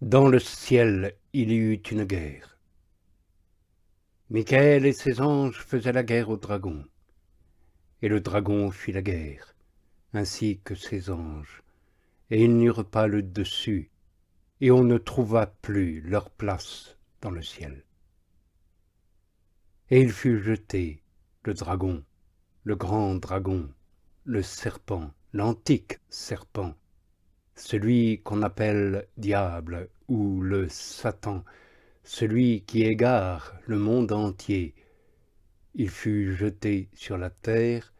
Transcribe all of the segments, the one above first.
Dans le ciel, il y eut une guerre. Michael et ses anges faisaient la guerre au dragon. Et le dragon fit la guerre, ainsi que ses anges. Et ils n'eurent pas le dessus, et on ne trouva plus leur place dans le ciel. Et il fut jeté, le dragon, le grand dragon, le serpent, l'antique serpent, celui qu'on appelle diable ou le Satan, celui qui égare le monde entier. Il fut jeté sur la terre,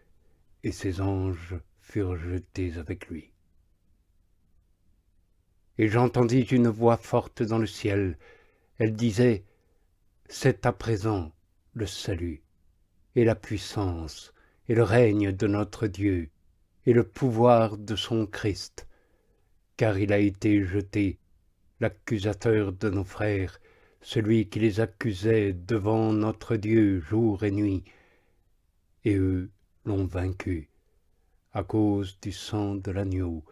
et ses anges furent jetés avec lui. Et j'entendis une voix forte dans le ciel. Elle disait : « C'est à présent le salut, et la puissance, et le règne de notre Dieu, et le pouvoir de son Christ, car il a été jeté, l'accusateur de nos frères, celui qui les accusait devant notre Dieu jour et nuit, et eux l'ont vaincu, à cause du sang de l'agneau,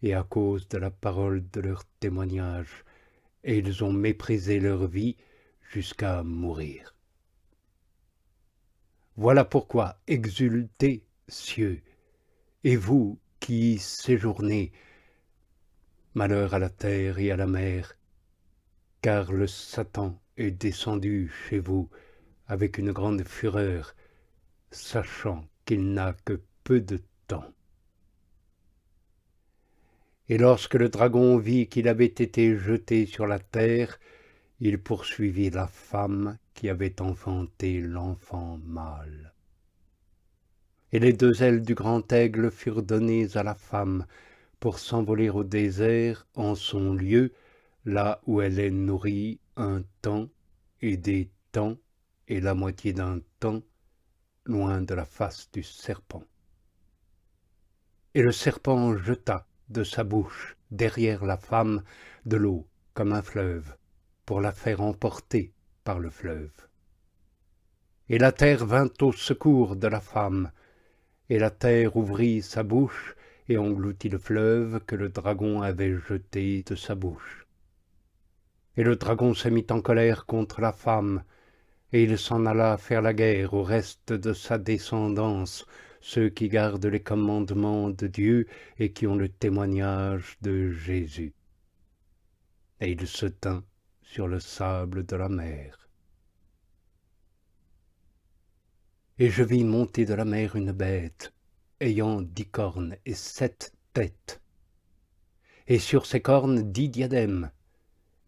et à cause de la parole de leur témoignage, et ils ont méprisé leur vie jusqu'à mourir. Voilà pourquoi exultez, cieux, et vous qui y séjournez, malheur à la terre et à la mer, car le Satan est descendu chez vous avec une grande fureur, sachant qu'il n'a que peu de temps. Et lorsque le dragon vit qu'il avait été jeté sur la terre, il poursuivit la femme qui avait enfanté l'enfant mâle. Et les deux ailes du grand aigle furent données à la femme pour s'envoler au désert en son lieu, là où elle est nourrie un temps et des temps et la moitié d'un temps, loin de la face du serpent. Et le serpent jeta de sa bouche, derrière la femme, de l'eau comme un fleuve, pour la faire emporter par le fleuve. Et la terre vint au secours de la femme, et la terre ouvrit sa bouche et engloutit le fleuve que le dragon avait jeté de sa bouche. Et le dragon se mit en colère contre la femme, et il s'en alla faire la guerre au reste de sa descendance, ceux qui gardent les commandements de Dieu et qui ont le témoignage de Jésus. Et il se tint sur le sable de la mer. Et je vis monter de la mer une bête, ayant 10 cornes et 7 têtes, et sur ses cornes 10 diadèmes,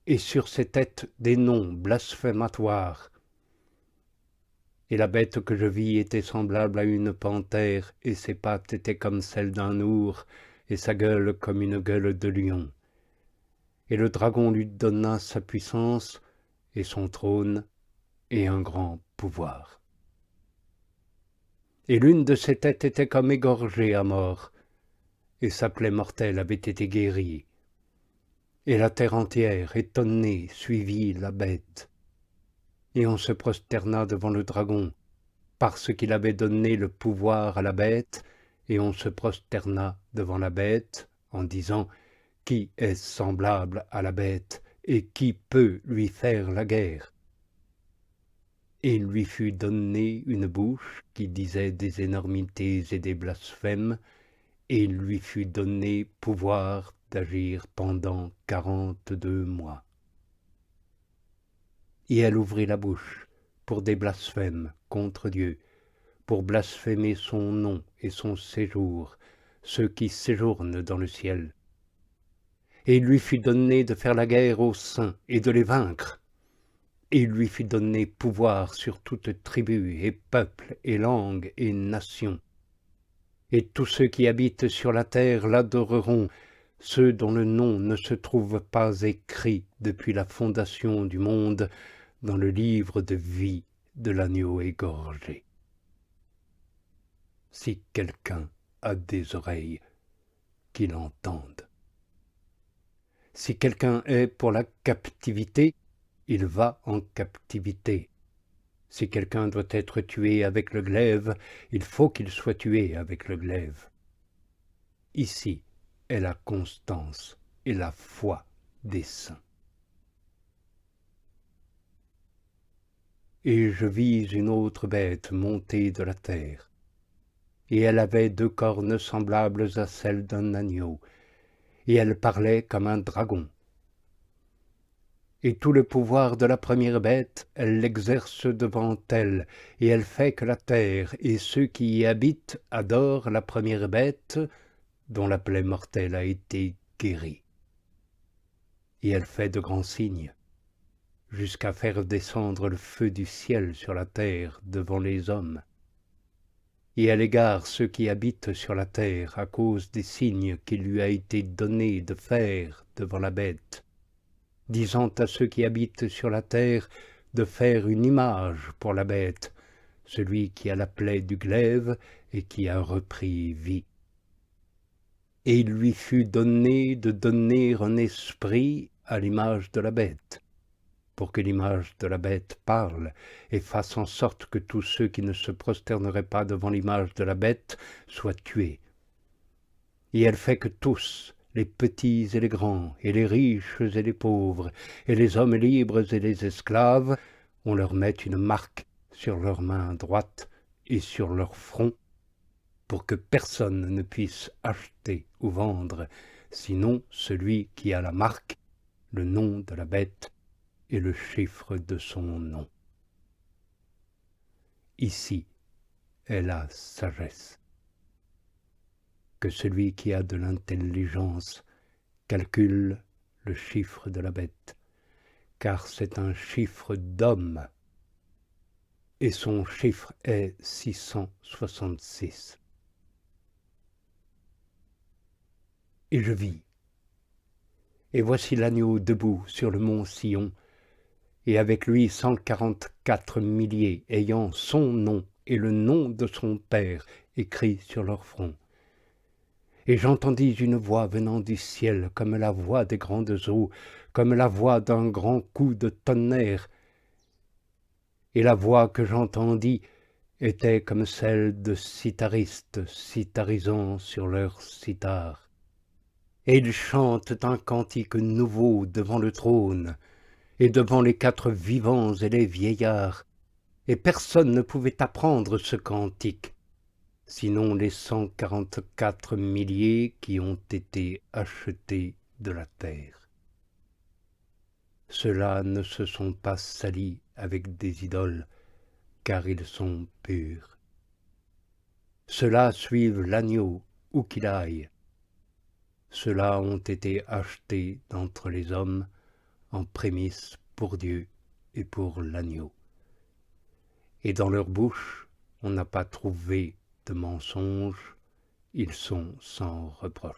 et sur ses têtes des noms blasphématoires. Et la bête que je vis était semblable à une panthère, et ses pattes étaient comme celles d'un ours, et sa gueule comme une gueule de lion. Et le dragon lui donna sa puissance, et son trône, et un grand pouvoir. Et l'une de ses têtes était comme égorgée à mort, et sa plaie mortelle avait été guérie. Et la terre entière, étonnée, suivit la bête. Et on se prosterna devant le dragon, parce qu'il avait donné le pouvoir à la bête, et on se prosterna devant la bête, en disant : « Qui est semblable à la bête, et qui peut lui faire la guerre ?» Et il lui fut donné une bouche qui disait des énormités et des blasphèmes, et il lui fut donné pouvoir d'agir pendant 42 mois. Et elle ouvrit la bouche pour des blasphèmes contre Dieu, pour blasphémer son nom et son séjour, ceux qui séjournent dans le ciel. Et il lui fut donné de faire la guerre aux saints et de les vaincre. Et il lui fut donné pouvoir sur toute tribu et peuple et langue et nation. Et tous ceux qui habitent sur la terre l'adoreront, ceux dont le nom ne se trouve pas écrit depuis la fondation du monde dans le livre de vie de l'agneau égorgé. Si quelqu'un a des oreilles, qu'il entende. Si quelqu'un est pour la captivité, il va en captivité. Si quelqu'un doit être tué avec le glaive, il faut qu'il soit tué avec le glaive. Ici est la constance et la foi des saints. et je vis une autre bête monter de la terre. Et elle avait 2 cornes semblables à celles d'un agneau, et elle parlait comme un dragon. Et tout le pouvoir de la première bête, elle l'exerce devant elle, et elle fait que la terre et ceux qui y habitent adorent la première bête, dont la plaie mortelle a été guérie. Et elle fait de grands signes, jusqu'à faire descendre le feu du ciel sur la terre devant les hommes. Et elle égare ceux qui habitent sur la terre à cause des signes qu'il lui a été donné de faire devant la bête, disant à ceux qui habitent sur la terre de faire une image pour la bête, celui qui a la plaie du glaive et qui a repris vie. Et il lui fut donné de donner un esprit à l'image de la bête, pour que l'image de la bête parle et fasse en sorte que tous ceux qui ne se prosterneraient pas devant l'image de la bête soient tués. Et elle fait que tous, les petits et les grands, et les riches et les pauvres, et les hommes libres et les esclaves, on leur met une marque sur leur main droite et sur leur front, pour que personne ne puisse acheter ou vendre, sinon celui qui a la marque, le nom de la bête et le chiffre de son nom. Ici est la sagesse. Que celui qui a de l'intelligence calcule le chiffre de la bête, car c'est un chiffre d'homme, et son chiffre est 666. Et je vis, et voici l'agneau debout sur le mont Sion, et avec lui 144 milliers ayant son nom et le nom de son Père écrit sur leur front. Et j'entendis une voix venant du ciel comme la voix des grandes eaux, comme la voix d'un grand coup de tonnerre. Et la voix que j'entendis était comme celle de citharistes citharisant sur leur cithare. Et ils chantent un cantique nouveau devant le trône, et devant les 4 vivants et les vieillards, et personne ne pouvait apprendre ce cantique, sinon les 144 milliers qui ont été achetés de la terre. Ceux-là ne se sont pas salis avec des idoles, car ils sont purs. Ceux-là suivent l'agneau où qu'il aille. Ceux-là ont été achetés d'entre les hommes en prémices pour Dieu et pour l'agneau. Et dans leur bouche, on n'a pas trouvé de mensonge, ils sont sans reproche.